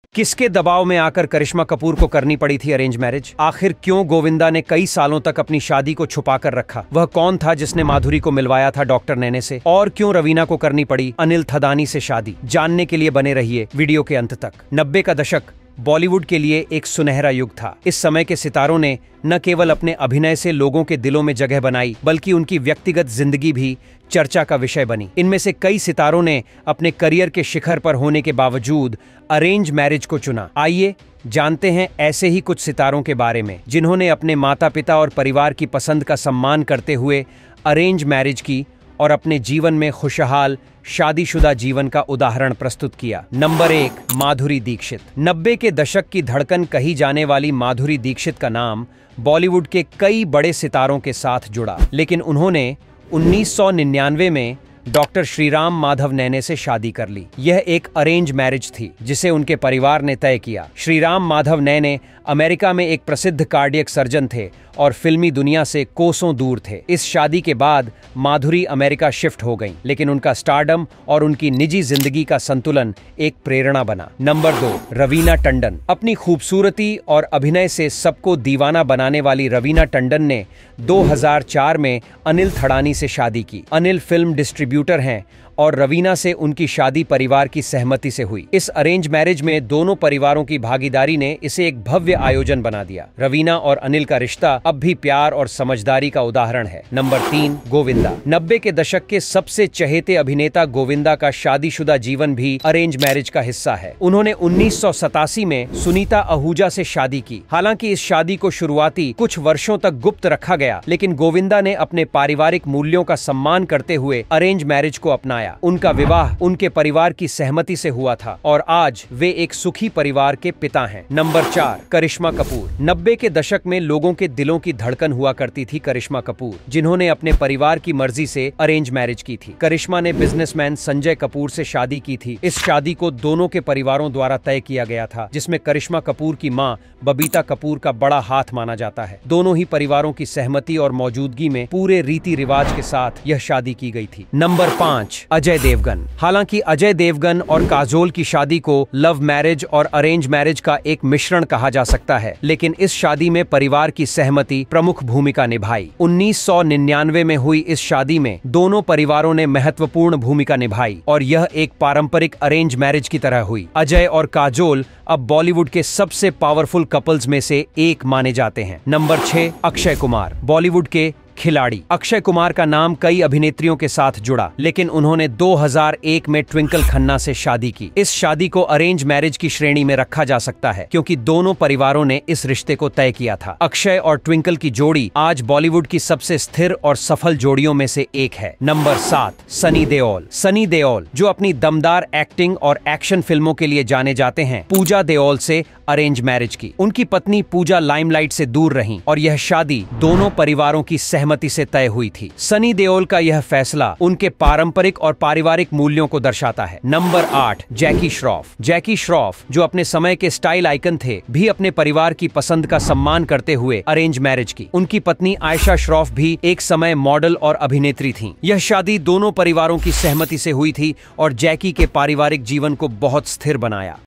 किसके दबाव में आकर करिश्मा कपूर को करनी पड़ी थी अरेंज मैरिज? आखिर क्यों गोविंदा ने कई सालों तक अपनी शादी को छुपा कर रखा? वह कौन था जिसने माधुरी को मिलवाया था डॉक्टर नैने से? और क्यों रवीना को करनी पड़ी अनिल थदानी से शादी? जानने के लिए बने रहिए वीडियो के अंत तक। 90 का दशक बॉलीवुड के लिए एक सुनहरा युग था। इस समय के सितारों ने न केवल अपने अभिनय से लोगों के दिलों में जगह बनाई, बल्कि उनकी व्यक्तिगत जिंदगी भी चर्चा का विषय बनी। इनमें से कई सितारों ने अपने करियर के शिखर पर होने के बावजूद अरेंज मैरिज को चुना। आइए जानते हैं ऐसे ही कुछ सितारों के बारे में जिन्होंने अपने माता पिता और परिवार की पसंद का सम्मान करते हुए अरेंज मैरिज की और अपने जीवन में खुशहाल शादीशुदा जीवन का उदाहरण प्रस्तुत किया। नंबर 1, माधुरी दीक्षित। 90 के दशक की धड़कन कही जाने वाली माधुरी दीक्षित का नाम बॉलीवुड के कई बड़े सितारों के साथ जुड़ा, लेकिन उन्होंने 1999 में डॉक्टर श्रीराम माधव नैने से शादी कर ली। यह एक अरेंज मैरिज थी जिसे उनके परिवार ने तय किया। श्रीराम माधव नैने अमेरिका में एक प्रसिद्ध कार्डियक सर्जन थे और फिल्मी दुनिया से कोसों दूर थे। इस शादी के बाद माधुरी अमेरिका शिफ्ट हो गईं, लेकिन उनका स्टारडम और उनकी निजी जिंदगी का संतुलन एक प्रेरणा बना। नंबर 2, रवीना टंडन। अपनी खूबसूरती और अभिनय से सबको दीवाना बनाने वाली रवीना टंडन ने 2004 में अनिल थड़ानी से शादी की। अनिल फिल्म डिस्ट्रीब्यूटर हैं और रवीना से उनकी शादी परिवार की सहमति से हुई। इस अरेंज मैरिज में दोनों परिवारों की भागीदारी ने इसे एक भव्य आयोजन बना दिया। रवीना और अनिल का रिश्ता अब भी प्यार और समझदारी का उदाहरण है। नंबर 3, गोविंदा। 90 के दशक के सबसे चहेते अभिनेता गोविंदा का शादीशुदा जीवन भी अरेंज मैरिज का हिस्सा है। उन्होंने 1987 में सुनीता आहूजा से शादी की। हालांकि इस शादी को शुरुआती कुछ वर्षों तक गुप्त रखा गया, लेकिन गोविंदा ने अपने पारिवारिक मूल्यों का सम्मान करते हुए अरेंज मैरिज को अपनाया। उनका विवाह उनके परिवार की सहमति से हुआ था और आज वे एक सुखी परिवार के पिता हैं। नंबर 4, करिश्मा कपूर। 90 के दशक में लोगों के दिलों की धड़कन हुआ करती थी करिश्मा कपूर, जिन्होंने अपने परिवार की मर्जी से अरेंज मैरिज की थी। करिश्मा ने बिजनेसमैन संजय कपूर से शादी की थी। इस शादी को दोनों के परिवारों द्वारा तय किया गया था, जिसमें करिश्मा कपूर की मां बबीता कपूर का बड़ा हाथ माना जाता है। दोनों ही परिवारों की सहमति और मौजूदगी में पूरे रीति रिवाज के साथ यह शादी की गई थी। नंबर 5, अजय देवगन। हालांकि अजय देवगन और काजोल की शादी को लव मैरिज और अरेंज मैरिज का एक मिश्रण कहा जा सकता है, लेकिन इस शादी में परिवार की सहमति प्रमुख भूमिका निभाई। 1999 में हुई इस शादी में दोनों परिवारों ने महत्वपूर्ण भूमिका निभाई और यह एक पारंपरिक अरेंज मैरिज की तरह हुई। अजय और काजोल अब बॉलीवुड के सबसे पावरफुल कपल्स में से एक माने जाते हैं। नंबर 6, अक्षय कुमार। बॉलीवुड के खिलाड़ी अक्षय कुमार का नाम कई अभिनेत्रियों के साथ जुड़ा, लेकिन उन्होंने 2001 में ट्विंकल खन्ना से शादी की। इस शादी को अरेंज मैरिज की श्रेणी में रखा जा सकता है, क्योंकि दोनों परिवारों ने इस रिश्ते को तय किया था। अक्षय और ट्विंकल की जोड़ी आज बॉलीवुड की सबसे स्थिर और सफल जोड़ियों में से एक है। नंबर 7, सनी देओल। सनी देओल, जो अपनी दमदार एक्टिंग और एक्शन फिल्मों के लिए जाने जाते हैं, पूजा देओल से अरेंज मैरिज की। उनकी पत्नी पूजा लाइमलाइट से दूर रहीं और यह शादी दोनों परिवारों की सहमति से तय हुई थी। सनी देओल का यह फैसला उनके पारंपरिक और पारिवारिक मूल्यों को दर्शाता है। नंबर 8, जैकी श्रॉफ। जैकी श्रॉफ, जो अपने समय के स्टाइल आइकन थे, भी अपने परिवार की पसंद का सम्मान करते हुए अरेंज मैरिज की। उनकी पत्नी आयशा श्रॉफ भी एक समय मॉडल और अभिनेत्री थीं। यह शादी दोनों परिवारों की सहमति से हुई थी और जैकी के पारिवारिक जीवन को बहुत स्थिर बनाया।